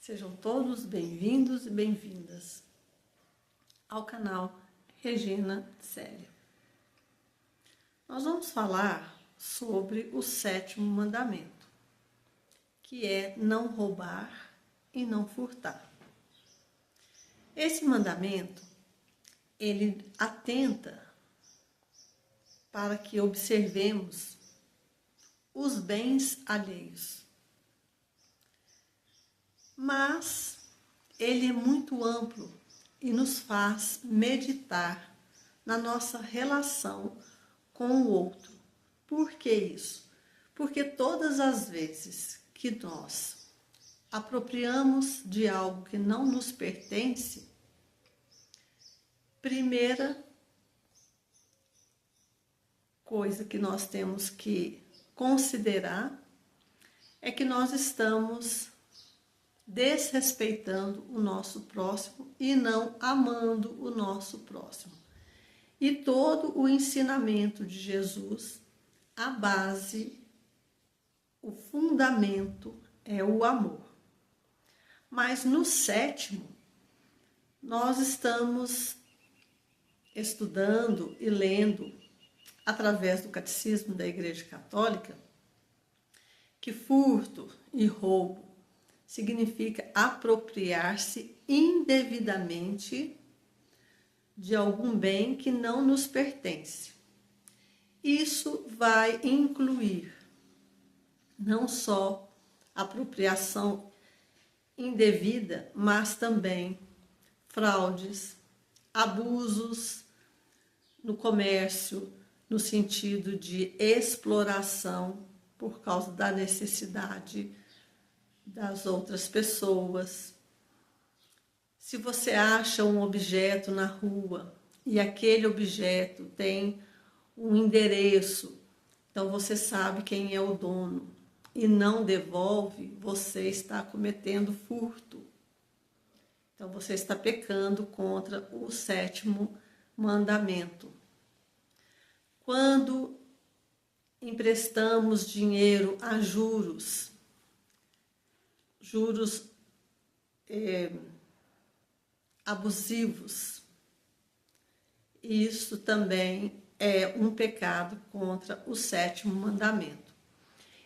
Sejam todos bem-vindos e bem-vindas ao canal Regina Célia. Nós vamos falar sobre o sétimo mandamento, que é não roubar e não furtar. Esse mandamento, ele atenta para que observemos os bens alheios. Mas ele é muito amplo e nos faz meditar na nossa relação com o outro. Por que isso? Porque todas as vezes que nós apropriamos de algo que não nos pertence, primeira coisa que nós temos que considerar é que nós estamos desrespeitando o nosso próximo e não amando o nosso próximo. E todo o ensinamento de Jesus, a base, o fundamento é o amor. Mas no sétimo, nós estamos estudando e lendo, através do Catecismo da Igreja Católica, que furto e roubo significa apropriar-se indevidamente de algum bem que não nos pertence. Isso vai incluir não só apropriação indevida, mas também fraudes, abusos no comércio, no sentido de exploração por causa da necessidade das outras pessoas. Se você acha um objeto na rua e aquele objeto tem um endereço, então você sabe quem é o dono e não devolve, você está cometendo furto. Então você está pecando contra o sétimo mandamento. Quando emprestamos dinheiro a juros abusivos, isso também é um pecado contra o sétimo mandamento.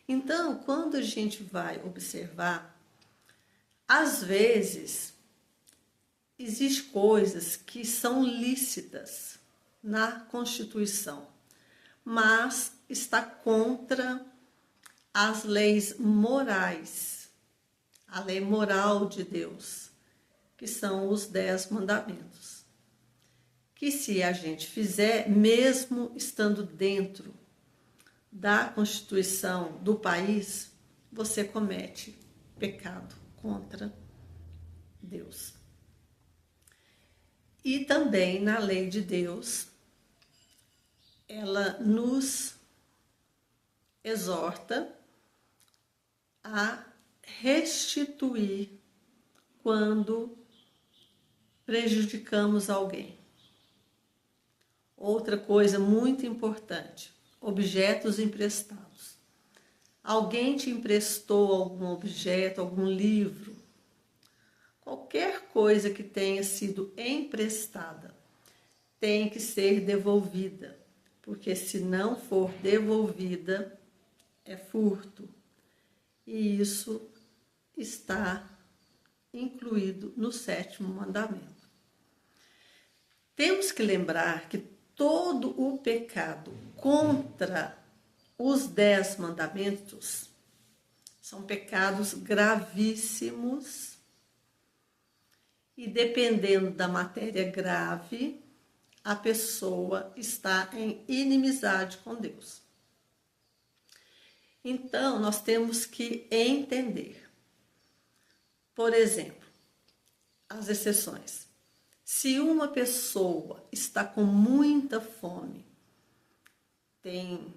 Então, quando a gente vai observar, às vezes, existem coisas que são lícitas na Constituição, mas está contra as leis morais, a lei moral de Deus, que são os 10 mandamentos. Que se a gente fizer, mesmo estando dentro da Constituição do país, você comete pecado contra Deus. E também na lei de Deus, ela nos exorta a restituir quando prejudicamos alguém. Outra coisa muito importante, objetos emprestados. Alguém te emprestou algum objeto, algum livro, qualquer coisa que tenha sido emprestada tem que ser devolvida, porque se não for devolvida, é furto. E isso está incluído no sétimo mandamento. Temos que lembrar que todo o pecado contra os 10 mandamentos são pecados gravíssimos e, dependendo da matéria grave, a pessoa está em inimizade com Deus. Então, nós temos que entender. Por exemplo, as exceções. Se uma pessoa está com muita fome, tem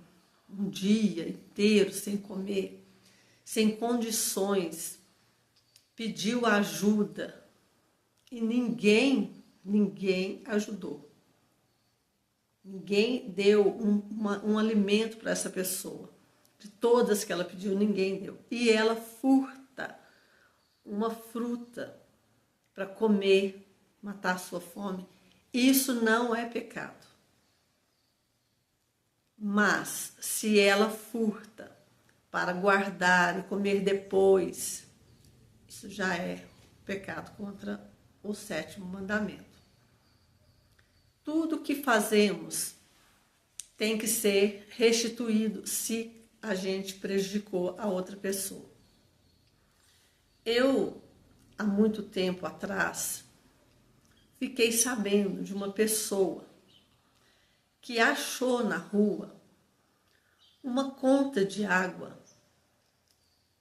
um dia inteiro sem comer, sem condições, pediu ajuda e ninguém ajudou. Ninguém deu um alimento para essa pessoa. De todas que ela pediu, ninguém deu. E ela furta uma fruta para comer, matar a sua fome, isso não é pecado. Mas se ela furta para guardar e comer depois, isso já é pecado contra o 7º mandamento. Tudo que fazemos tem que ser restituído se a gente prejudicou a outra pessoa. Eu, há muito tempo atrás, fiquei sabendo de uma pessoa que achou na rua uma conta de água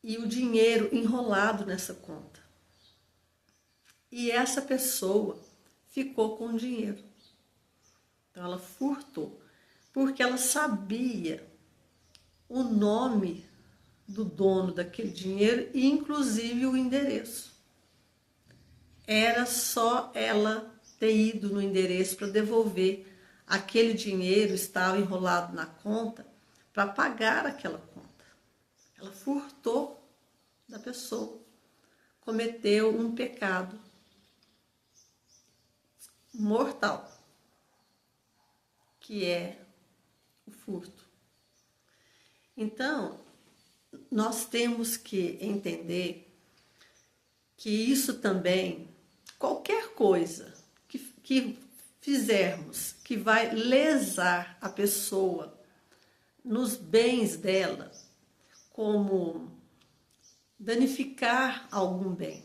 e o dinheiro enrolado nessa conta. E essa pessoa ficou com o dinheiro. Então ela furtou, porque ela sabia o nome do dono daquele dinheiro e inclusive o endereço. Era só ela ter ido no endereço para devolver. Aquele dinheiro estava enrolado na conta para pagar aquela conta. Ela furtou da pessoa, cometeu um pecado mortal, que é o furto. Então, nós temos que entender que isso também, qualquer coisa que fizermos que vai lesar a pessoa nos bens dela, como danificar algum bem.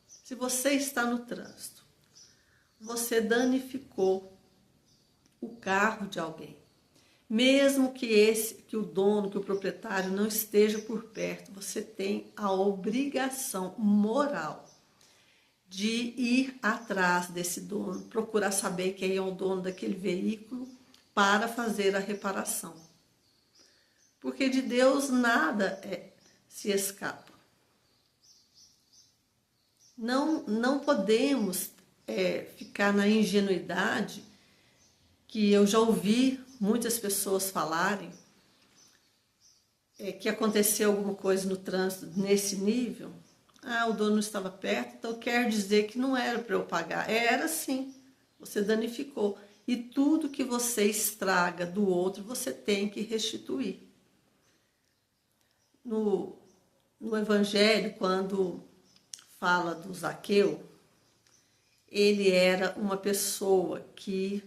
Se você está no trânsito, você danificou o carro de alguém. Mesmo que o dono, que o proprietário não esteja por perto, você tem a obrigação moral de ir atrás desse dono, procurar saber quem é o dono daquele veículo para fazer a reparação. Porque de Deus nada se escapa. Não podemos ficar na ingenuidade que eu já ouvi muitas pessoas falarem que aconteceu alguma coisa no trânsito nesse nível. O dono não estava perto, então quer dizer que não era para eu pagar. Era sim, você danificou. E tudo que você estraga do outro, você tem que restituir. No Evangelho, quando fala do Zaqueu, ele era uma pessoa que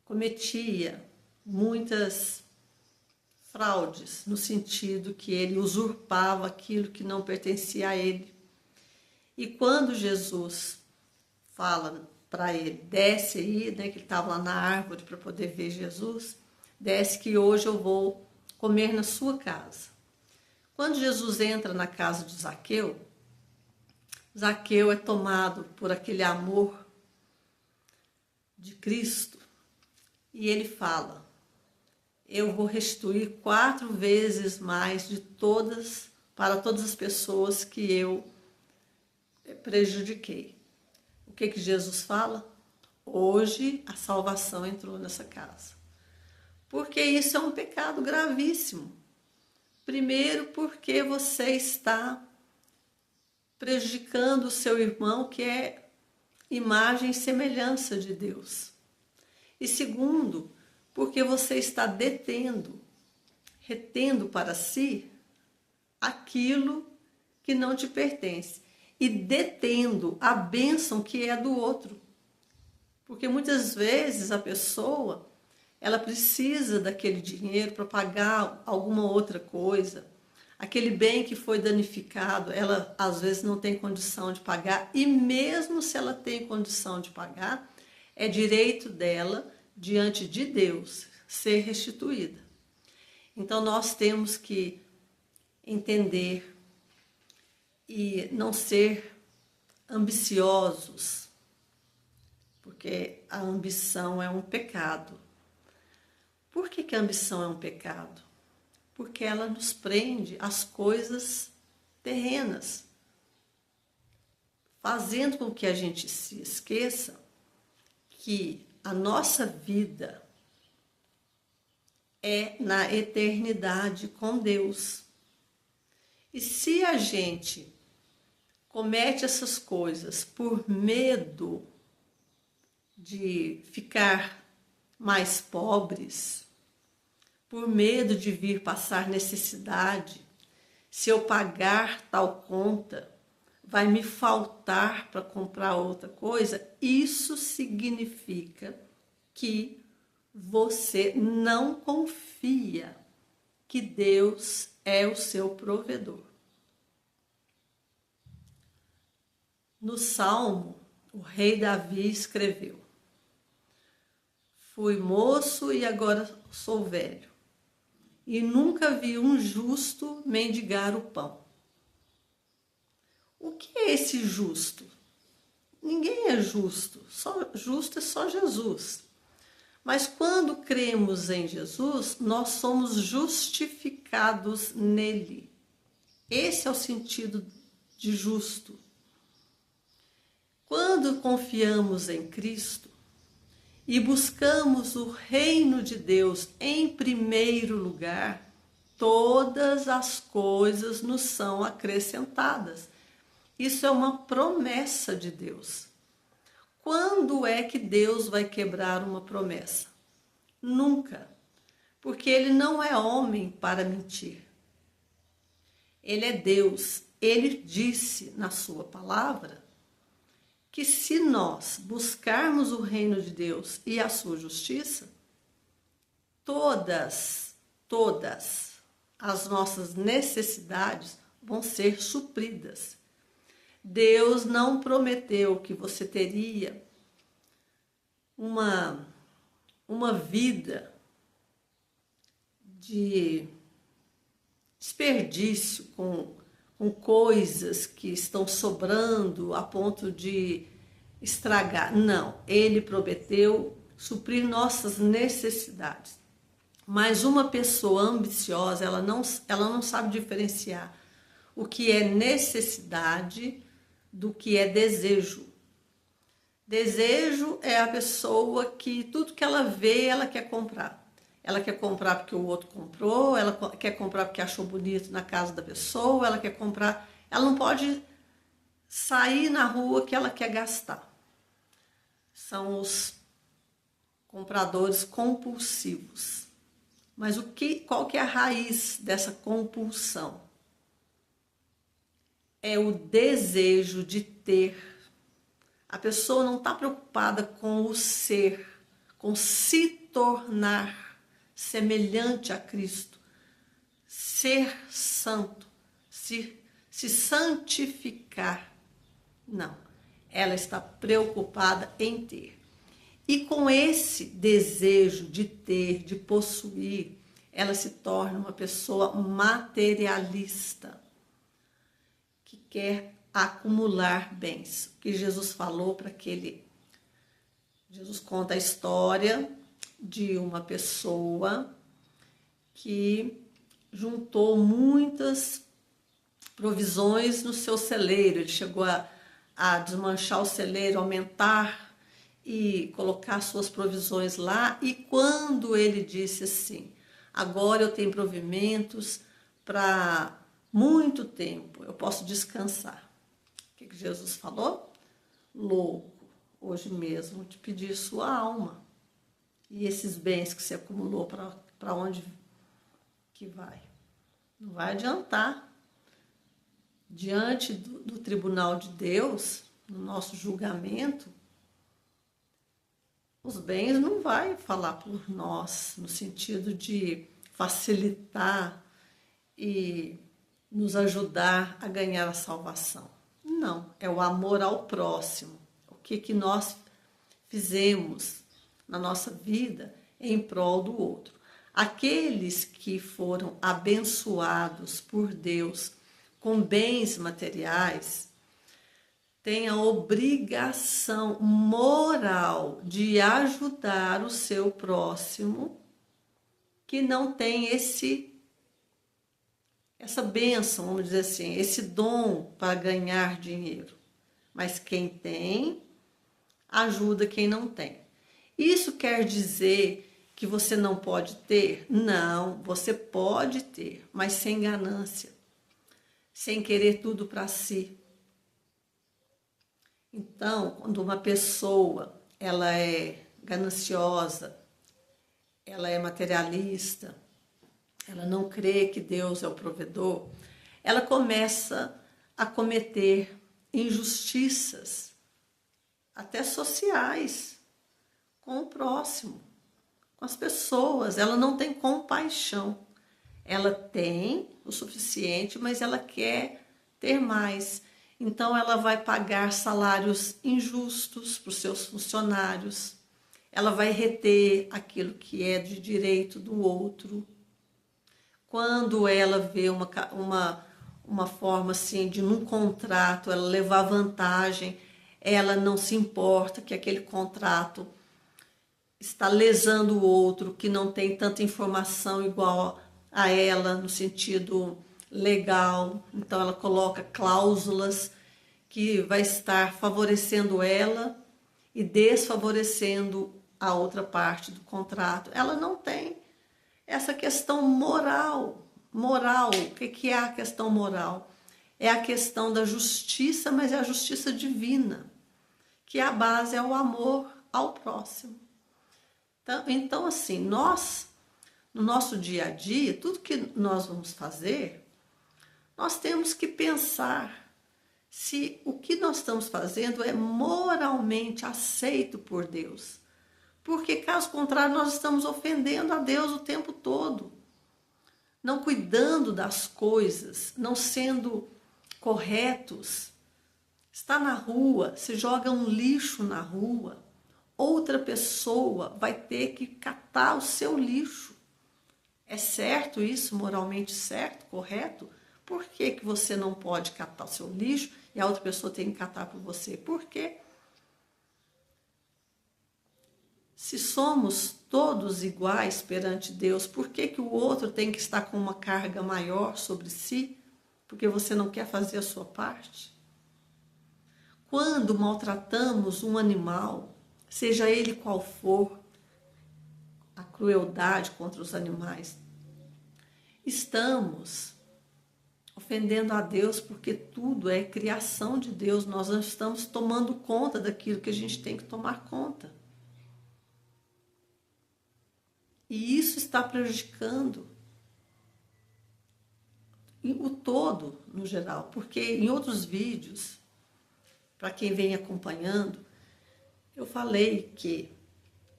cometia muitas fraudes, no sentido que ele usurpava aquilo que não pertencia a ele. E quando Jesus fala para ele, desce aí, né, que ele estava lá na árvore para poder ver Jesus, desce que hoje eu vou comer na sua casa. Quando Jesus entra na casa de Zaqueu, Zaqueu é tomado por aquele amor de Cristo e ele fala: eu vou restituir 4 vezes mais para todas as pessoas que eu prejudiquei. O que Jesus fala? Hoje a salvação entrou nessa casa. Porque isso é um pecado gravíssimo. Primeiro, porque você está prejudicando o seu irmão, que é imagem e semelhança de Deus. E segundo, porque você está retendo para si aquilo que não te pertence e detendo a bênção que é do outro. Porque muitas vezes a pessoa, ela precisa daquele dinheiro para pagar alguma outra coisa. Aquele bem que foi danificado, ela às vezes não tem condição de pagar, e mesmo se ela tem condição de pagar, é direito dela, diante de Deus, ser restituída. Então nós temos que entender e não ser ambiciosos, porque a ambição é um pecado. Por que a ambição é um pecado? Porque ela nos prende às coisas terrenas, fazendo com que a gente se esqueça que a nossa vida é na eternidade com Deus. E se a gente comete essas coisas por medo de ficar mais pobres, por medo de vir passar necessidade, se eu pagar tal conta, vai me faltar para comprar outra coisa, isso significa que você não confia que Deus é o seu provedor. No Salmo, o rei Davi escreveu: fui moço e agora sou velho, e nunca vi um justo mendigar o pão. O que é esse justo? Ninguém é justo, justo é só Jesus. Mas quando cremos em Jesus, nós somos justificados nele. Esse é o sentido de justo. Quando confiamos em Cristo e buscamos o reino de Deus em primeiro lugar, todas as coisas nos são acrescentadas. Isso é uma promessa de Deus. Quando é que Deus vai quebrar uma promessa? Nunca, porque Ele não é homem para mentir. Ele é Deus. Ele disse na sua palavra que se nós buscarmos o reino de Deus e a sua justiça, todas as nossas necessidades vão ser supridas. Deus não prometeu que você teria uma vida de desperdício com coisas que estão sobrando a ponto de estragar. Não, Ele prometeu suprir nossas necessidades. Mas uma pessoa ambiciosa, ela não sabe diferenciar o que é necessidade do que é desejo. Desejo é a pessoa que tudo que ela vê, ela quer comprar. Ela quer comprar porque o outro comprou, ela quer comprar porque achou bonito na casa da pessoa, ela quer comprar. Ela não pode sair na rua que ela quer gastar. São os compradores compulsivos. Mas qual que é a raiz dessa compulsão? É o desejo de ter. A pessoa não está preocupada com o ser, com se tornar semelhante a Cristo, ser santo, se santificar. Não, ela está preocupada em ter. E com esse desejo de ter, de possuir, ela se torna uma pessoa materialista, que quer acumular bens. O que Jesus falou para aquele... Jesus conta a história de uma pessoa que juntou muitas provisões no seu celeiro. Ele chegou a desmanchar o celeiro, aumentar e colocar suas provisões lá. E quando ele disse assim, agora eu tenho provimentos para muito tempo, eu posso descansar. O que Jesus falou? Louco, hoje mesmo te pedir sua alma. E esses bens que você acumulou, para onde que vai? Não vai adiantar. Diante do tribunal de Deus, no nosso julgamento, os bens não vai falar por nós, no sentido de facilitar e nos ajudar a ganhar a salvação. Não, é o amor ao próximo. O que nós fizemos na nossa vida em prol do outro. Aqueles que foram abençoados por Deus com bens materiais têm a obrigação moral de ajudar o seu próximo que não tem essa bênção, vamos dizer assim, esse dom para ganhar dinheiro. Mas quem tem, ajuda quem não tem. Isso quer dizer que você não pode ter? Não, você pode ter, mas sem ganância, sem querer tudo para si. Então, quando uma pessoa ela é gananciosa, ela é materialista, ela não crê que Deus é o provedor, ela começa a cometer injustiças, até sociais, com o próximo, com as pessoas. Ela não tem compaixão. Ela tem o suficiente, mas ela quer ter mais. Então, ela vai pagar salários injustos para os seus funcionários. Ela vai reter aquilo que é de direito do outro. Quando ela vê uma forma assim de num contrato, ela levar vantagem, ela não se importa que aquele contrato está lesando o outro, que não tem tanta informação igual a ela no sentido legal. Então ela coloca cláusulas que vai estar favorecendo ela e desfavorecendo a outra parte do contrato. Ela não tem essa questão moral. Moral, o que é a questão moral? É a questão da justiça, mas é a justiça divina, que a base é o amor ao próximo. Então assim, nós, no nosso dia a dia, tudo que nós vamos fazer, nós temos que pensar se o que nós estamos fazendo é moralmente aceito por Deus. Porque, caso contrário, nós estamos ofendendo a Deus o tempo todo. Não cuidando das coisas, não sendo corretos. Está na rua, se joga um lixo na rua, outra pessoa vai ter que catar o seu lixo. É certo isso, moralmente certo, correto? Por que que você não pode catar o seu lixo e a outra pessoa tem que catar por você? Por quê? Se somos todos iguais perante Deus, por que que o outro tem que estar com uma carga maior sobre si? Porque você não quer fazer a sua parte? Quando maltratamos um animal, seja ele qual for, a crueldade contra os animais, estamos ofendendo a Deus, porque tudo é criação de Deus. Nós não estamos tomando conta daquilo que a gente tem que tomar conta. E isso está prejudicando o todo, no geral, porque em outros vídeos, para quem vem acompanhando, eu falei que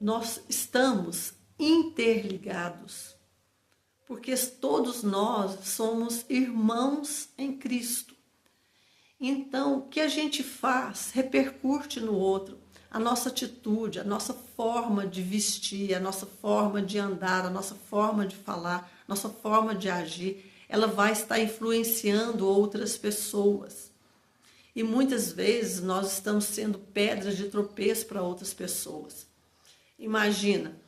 nós estamos interligados, porque todos nós somos irmãos em Cristo. Então, o que a gente faz repercute no outro. A nossa atitude, a nossa forma de vestir, a nossa forma de andar, a nossa forma de falar, a nossa forma de agir, ela vai estar influenciando outras pessoas. E muitas vezes nós estamos sendo pedras de tropeço para outras pessoas. Imagina,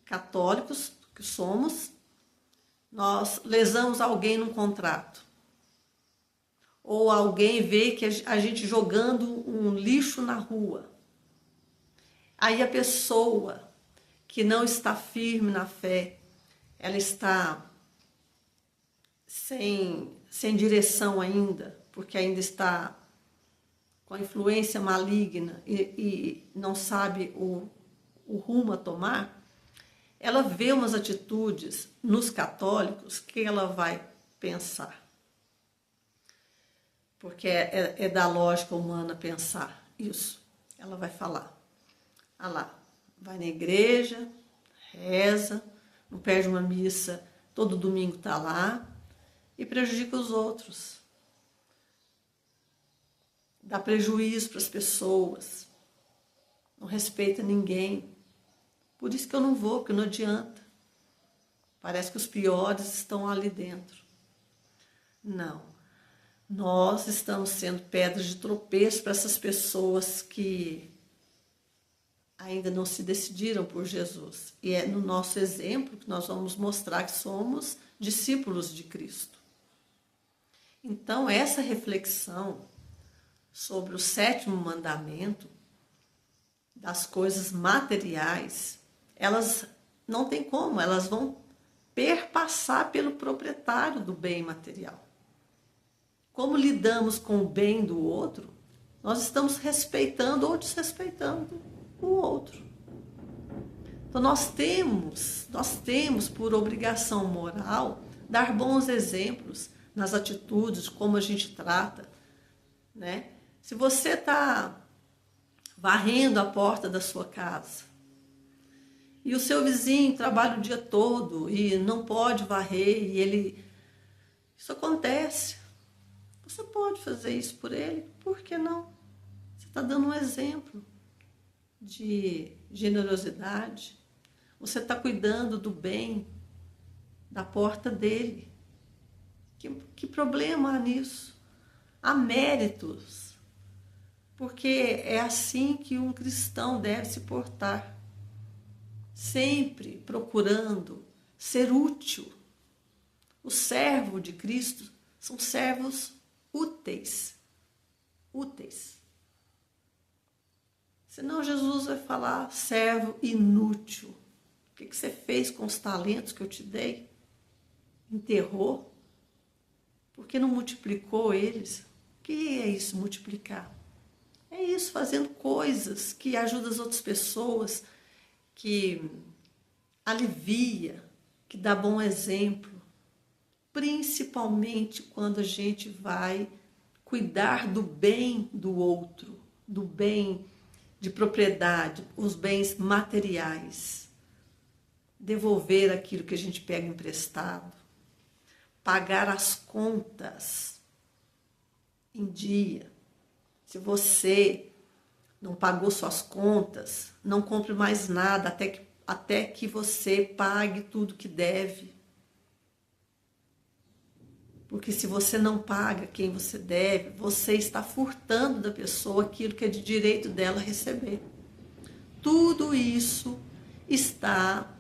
católicos que somos, nós lesamos alguém num contrato. Ou alguém vê que a gente jogando um lixo na rua. Aí a pessoa que não está firme na fé, ela está sem direção ainda, porque ainda está com a influência maligna e não sabe o rumo a tomar, ela vê umas atitudes nos católicos que ela vai pensar. Porque é da lógica humana pensar isso. Ela vai falar. Ah lá, vai na igreja, reza, não perde uma missa, todo domingo está lá e prejudica os outros. Dá prejuízo para as pessoas, não respeita ninguém. Por isso que eu não vou, porque não adianta. Parece que os piores estão ali dentro. Não. Nós estamos sendo pedras de tropeço para essas pessoas que ainda não se decidiram por Jesus. E é no nosso exemplo que nós vamos mostrar que somos discípulos de Cristo. Então, essa reflexão sobre o 7º mandamento, das coisas materiais, elas não tem como, elas vão perpassar pelo proprietário do bem material. Como lidamos com o bem do outro, nós estamos respeitando ou desrespeitando o outro. Então nós temos por obrigação moral dar bons exemplos nas atitudes, como a gente trata, né? Se você está varrendo a porta da sua casa e o seu vizinho trabalha o dia todo e não pode varrer isso acontece. Você pode fazer isso por ele, por que não? Você está dando um exemplo de generosidade. Você está cuidando do bem da porta dele. Que problema há nisso? Há méritos, porque é assim que um cristão deve se portar, sempre procurando ser útil. O servo de Cristo são servos úteis. Senão Jesus vai falar, servo inútil. O que você fez com os talentos que eu te dei? Enterrou? Por que não multiplicou eles? O que é isso, multiplicar? É isso, fazendo coisas que ajudam as outras pessoas, que alivia, que dá bom exemplo. Principalmente quando a gente vai cuidar do bem do outro, do bem de propriedade, os bens materiais. Devolver aquilo que a gente pega emprestado. Pagar as contas em dia. Se você não pagou suas contas, não compre mais nada até que você pague tudo que deve. Porque se você não paga quem você deve, você está furtando da pessoa aquilo que é de direito dela receber. Tudo isso está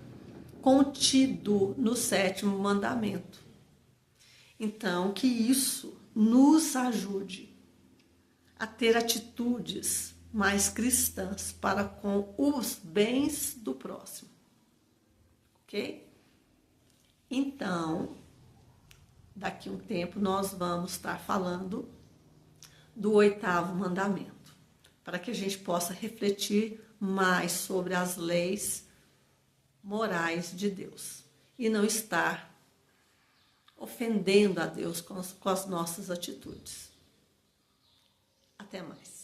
contido no 7º mandamento. Então, que isso nos ajude a ter atitudes mais cristãs para com os bens do próximo. Ok? Então, daqui a um tempo nós vamos estar falando do 8º mandamento, para que a gente possa refletir mais sobre as leis morais de Deus e não estar ofendendo a Deus com as nossas atitudes. Até mais.